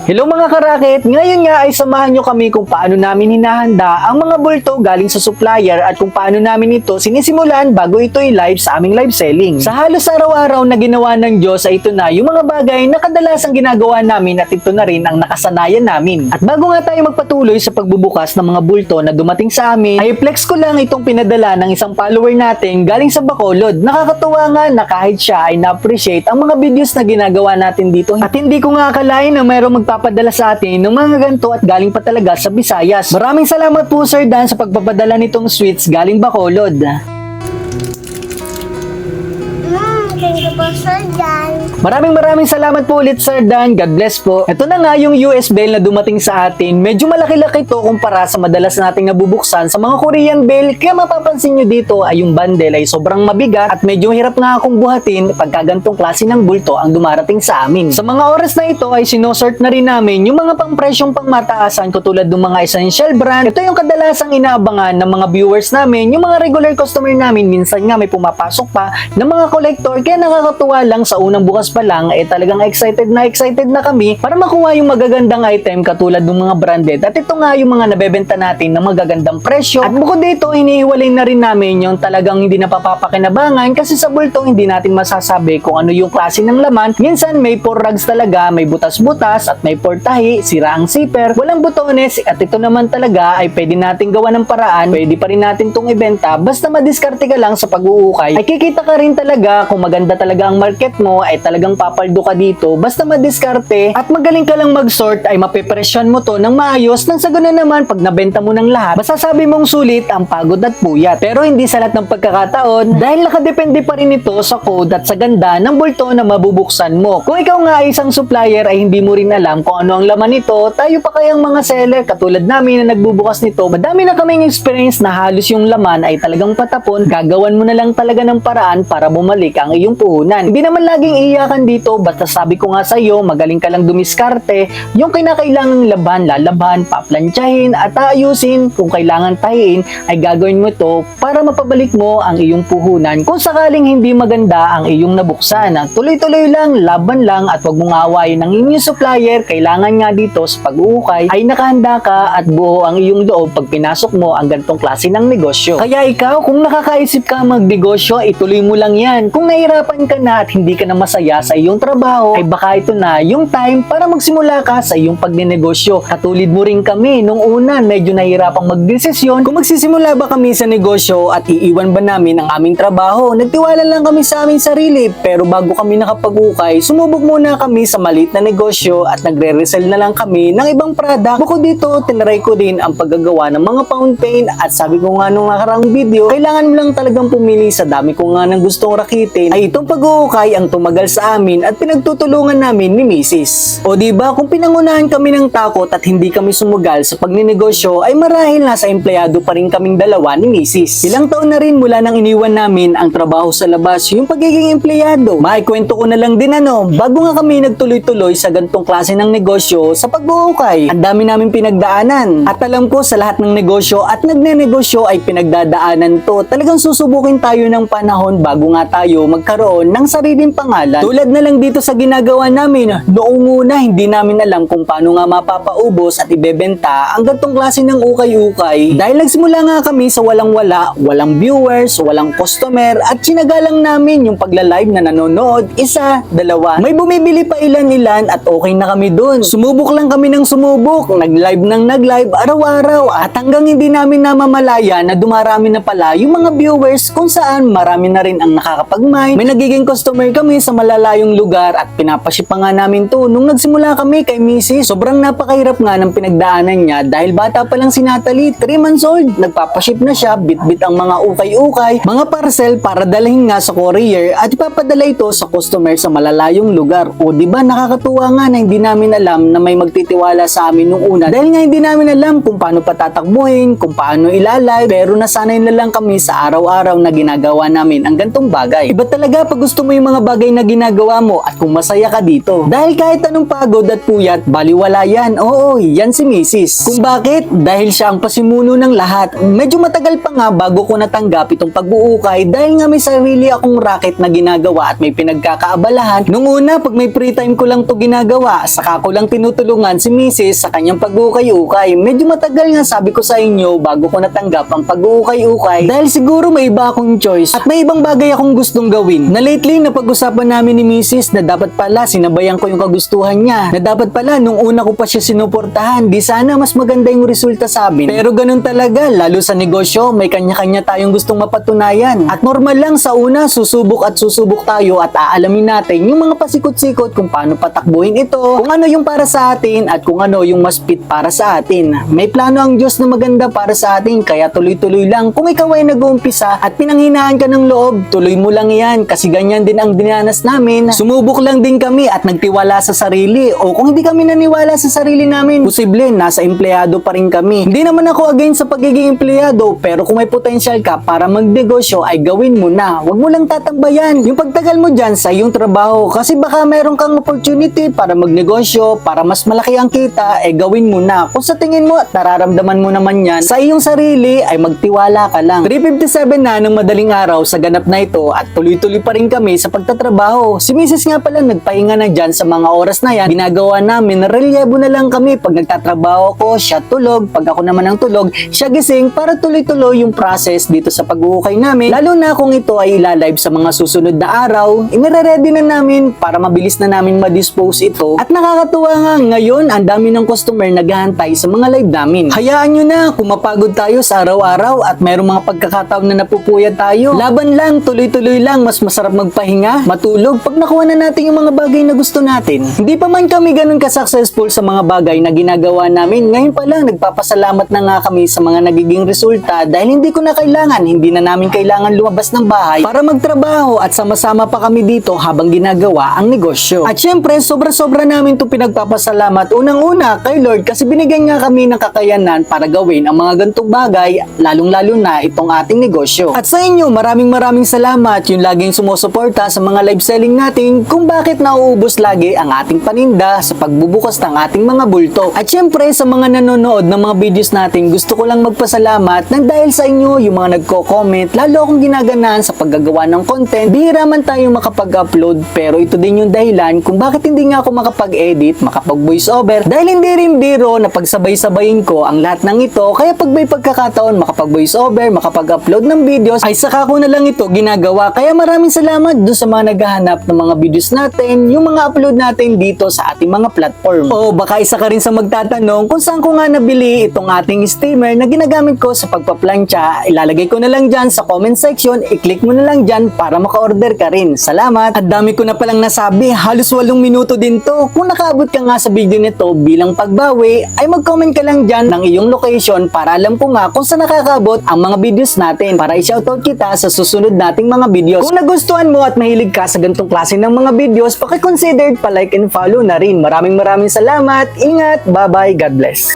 Hello mga karakit! Ngayon nga ay samahan nyo kami kung paano namin hinahanda ang mga bulto galing sa supplier at kung paano namin ito sinisimulan bago ito i-live sa aming live selling. Sa halos araw-araw na ginawa ng Diyos ay ito na yung mga bagay na kadalasang ginagawa namin at ito na rin ang nakasanayan namin. At bago nga tayo magpatuloy sa pagbubukas ng mga bulto na dumating sa amin, ay flex ko lang itong pinadala ng isang follower natin galing sa Bacolod. Nakakatuwa nga na kahit siya ay na-appreciate ang mga videos na ginagawa natin dito. At hindi ko nga akalain na mayroong magpapadala sa atin ng mga ganito at galing pa talaga sa Visayas. Maraming salamat po Sir Dan sa pagpapadala nitong sweets galing Bacolod. Thank you po, Sir Dan. Maraming salamat po ulit Sir Dan. God bless po. Ito na nga yung US Bell na dumating sa atin. Medyo malaki-laki to kumpara sa madalas nating nabubuksan sa mga Korean Bell. Kaya mapapansin nyo dito ay yung bundle ay sobrang mabigat at medyo hirap nga akong buhatin pagka gantong klase ng bulto ang dumarating sa amin. Sa mga oras na ito ay sinosort na rin namin yung mga pangpresyong pangmataasan katulad ng mga essential brand. Ito yung kadalasang inaabangan ng mga viewers namin, yung mga regular customer namin. Minsan nga may pumapasok pa ng mga collector. Kaya nakakatuwa lang sa unang bukas pa lang talagang excited na kami para makuha yung magagandang item katulad ng mga branded at ito nga yung mga nabebenta natin ng magagandang presyo. At bukod dito hinihiwalay na rin namin yung talagang hindi napapapakinabangan kasi sa bulto hindi natin masasabi kung ano yung klase ng laman. Minsan may 4 rags talaga, may butas-butas at may 4 tahi, sira ang zipper, walang butones at ito naman talaga ay pwede natin gawa ng paraan, pwede pa rin natin tong ibenta basta madiskarte ka lang sa pag-uukay ay kikita ka rin talaga kung maganda talaga ang market mo ay talagang papaldo ka dito basta madiskarte at magaling ka lang mag-sort ay mapepresyon mo to ng maayos nang sa ganun naman pag nabenta mo ng lahat masasabi mong sulit ang pagod at puyat. Pero hindi sa lahat ng pagkakataon dahil nakadepende pa rin ito sa code at sa ganda ng bulto na mabubuksan mo. Kung ikaw nga ay isang supplier ay hindi mo rin alam kung ano ang laman nito, tayo pa kayang mga seller katulad namin na nagbubukas nito, madami na kaming experience na halos yung laman ay talagang patapon, gagawan mo na lang talaga ng paraan para bumalik ang iyong puhunan. Hindi naman laging iiyakan dito, basta sabi ko nga sa iyo, magaling ka lang dumiskarte, yung kinakailangang laban, lalaban, paplansyahin at ayusin, kung kailangan tahiin ay gagawin mo to para mapabalik mo ang iyong puhunan. Kung sakaling hindi maganda ang iyong nabuksan, tuloy-tuloy lang, laban lang at huwag mong awayin ang inyong supplier. Kailangan nga dito sa pag-uukay ay nakahanda ka at buo ang iyong loob pag pinasok mo ang gantong klase ng negosyo. Kaya ikaw, kung nakakaisip ka magnegosyo, ituloy mo lang yan. Kung nahirapan ka na at hindi ka na masaya sa iyong trabaho, ay baka ito na yung time para magsimula ka sa iyong pagnenegosyo. Katulid mo rin kami, nung una medyo nahirapang magdesisyon kung magsisimula ba kami sa negosyo at iiwan ba namin ang aming trabaho. Nagtiwala lang kami sa aming sarili, pero bago kami nakapag-ukay, sumubok muna kami sa maliit na negosyo at nagre-resell na lang kami ng ibang product. Bukod dito, tinry ko din ang paggagawa ng mga fountain at sabi ko nga nung nakaraang video, kailangan mo lang talagang pumili sa dami ko nga ng gustong rakitin ay itong pag-uukay ang tumagal sa amin at pinagtutulungan namin ni Mrs. O diba, kung pinangunahan kami ng takot at hindi kami sumugal sa pagninegosyo ay marahil nasa empleyado pa rin kaming dalawa ni Mrs. Ilang taon na rin mula nang iniwan namin ang trabaho sa labas yung pagiging empleyado. Maikwento ko na lang din bago nga kami nagtuloy-tuloy sa gantong klase ng negosyo sa pag-uukay. Ang dami namin pinagdaanan at alam ko sa lahat ng negosyo at nagnenegosyo ay pinagdadaanan to. Talagang susubukin tayo ng panahon bago nga tayo magkaroon ng sariling pangalan. Tulad na lang dito sa ginagawa namin, noong una hindi namin alam kung paano nga mapapaubos at ibebenta ang gantong klase ng ukay-ukay dahil nagsimula nga kami sa walang-wala, walang viewers, walang customer at sinagalang namin yung pagla-live na nanonood, isa, dalawa. May bumibili pa ilan-ilan at okay na kami dun. Sumubok lang kami ng sumubok, nag-live ng nag-live araw-araw at hanggang hindi namin namamalaya na dumarami na pala yung mga viewers kung saan marami na rin ang nakakapag-mine. May nagiging customer kami sa malalayong lugar at pinapaship pa nga namin to. Nung nagsimula kami kay Mrs. sobrang napakahirap nga ng pinagdaanan niya dahil bata pa lang si Natalie, 3 months old. Nagpapaship na siya, bit-bit ang mga ukay-ukay, mga parcel para dalhin nga sa courier at ipapadala ito sa customer sa malalayong lugar. O diba nakakatuwa nga na hindi namin alam na may magtitiwala sa amin nung una dahil nga hindi namin alam kung paano patatakbuhin, kung paano ilalive, pero nasanay na lang kami sa araw-araw na ginagawa namin ang gantong bagay. Iba talaga talaga pag gusto mo yung mga bagay na ginagawa mo at kung masaya ka dito. Dahil kahit anong pagod at puyat, baliwala yan. Oo, yan si Mrs. Kung bakit? Dahil siya ang pasimuno ng lahat. Medyo matagal pa nga bago ko natanggap itong pag-uukay dahil nga may sarili akong racket na ginagawa at may pinagkakaabalahan. Nung una, pag may free time ko lang to ginagawa, saka ko lang tinutulungan si Mrs. sa kanyang pag-uukay-ukay. Medyo matagal nga sabi ko sa inyo bago ko natanggap ang pag-uukay-ukay dahil siguro may iba akong choice at may ibang bagay akong gustong gawin. Na lately, napag-usapan namin ni Mrs. na dapat pala sinabayan ko yung kagustuhan niya. Na dapat pala nung una ko pa siya sinuportahan, di sana mas maganda yung resulta sa amin. Pero ganun talaga, lalo sa negosyo, may kanya-kanya tayong gustong mapatunayan. At normal lang sa una, susubok tayo at aalamin natin yung mga pasikot-sikot kung paano patakbuhin ito, kung ano yung para sa atin at kung ano yung mas fit para sa atin. May plano ang Diyos na maganda para sa atin, kaya tuloy-tuloy lang. Kung ikaw ay nag-uumpisa at pinanghinaan ka ng loob, tuloy mo lang yan kasi ganyan din ang dinanas namin. Sumubok lang din kami at nagtiwala sa sarili. O kung hindi kami naniwala sa sarili namin, posible nasa empleyado pa rin kami. Hindi naman ako against sa pagiging empleyado, pero kung may potential ka para magnegosyo ay gawin mo na. Huwag mo lang tatambayan yung pagtagal mo dyan sa iyong trabaho kasi baka meron kang opportunity para magnegosyo, para mas malaki ang kita, gawin mo na. Kung sa tingin mo at nararamdaman mo naman yan sa iyong sarili, ay magtiwala ka lang. 3:57 na ng madaling araw sa ganap na ito at tuloy-tuloy pa rin kami sa pagtatrabaho. Si Mrs. nga pala nagpahinga na dyan sa mga oras na yan. Ginagawa namin, relyebo na lang kami. Pag nagtatrabaho ko, siya tulog. Pag ako naman ang tulog, siya gising para tuloy-tuloy yung process dito sa pag-uukay namin. Lalo na kung ito ay ilalive sa mga susunod na araw, inire-ready na namin para mabilis na namin ma-dispose ito. At nakakatuwa nga ngayon, ang dami ng customer naghahantay sa mga live namin. Hayaan nyo na kung mapagod tayo sa araw-araw at mayroong mga pagkakataon na napupuyat tayo. Laban lang, tuloy-tuloy lang, mas masarap magpahinga, matulog pag nakuha na natin yung mga bagay na gusto natin. Hindi pa man kami ganun ka-successful sa mga bagay na ginagawa namin. Ngayon pa lang, nagpapasalamat na nga kami sa mga nagiging resulta dahil hindi ko na kailangan, hindi na namin kailangan lumabas ng bahay para magtrabaho at sama-sama pa kami dito habang ginagawa ang negosyo. At syempre, sobra-sobra namin ito pinagpapasalamat unang-una kay Lord kasi binigyan nga kami ng kakayanan para gawin ang mga gantong bagay, lalong-lalo na itong ating negosyo. At sa inyo, maraming salamat yung laging sumusuporta sa mga live selling natin kung bakit nauubos lagi ang ating paninda sa pagbubukas ng ating mga bulto. At syempre, sa mga nanonood ng mga videos natin, gusto ko lang magpasalamat na dahil sa inyo, yung mga nagko-comment, lalo akong ginaganan sa paggagawa ng content. Bihira man tayo makapag-upload, pero ito din yung dahilan kung bakit hindi nga ako makapag-edit, makapag-voice over, dahil hindi rin biro na pagsabay-sabayin ko ang lahat ng ito, kaya pag may pagkakataon makapag-voice over, makapag-upload ng videos, ay saka ko na lang ito ginagawa. Kaya maraming salamat doon sa mga naghahanap ng mga videos natin, yung mga upload natin dito sa ating mga platform. O baka isa ka rin sa magtatanong kung saan ko nga nabili itong ating steamer na ginagamit ko sa pagpaplansya. Ilalagay ko na lang dyan sa comment section, i-click mo na lang dyan para maka-order ka rin. Salamat! At dami ko na palang nasabi, halos 8 minuto din to. Kung nakaabot ka nga sa video nito bilang pagbawi, ay mag-comment ka lang dyan ng iyong location para alam ko nga kung saan nakakaabot ang mga videos natin para i-shoutout kita sa susunod nating mga videos. Kung nagustuhan mo at mahilig ka sa ganitong klase ng mga videos, paki-consider pa-like and follow na rin. Maraming salamat. Ingat. Bye-bye. God bless.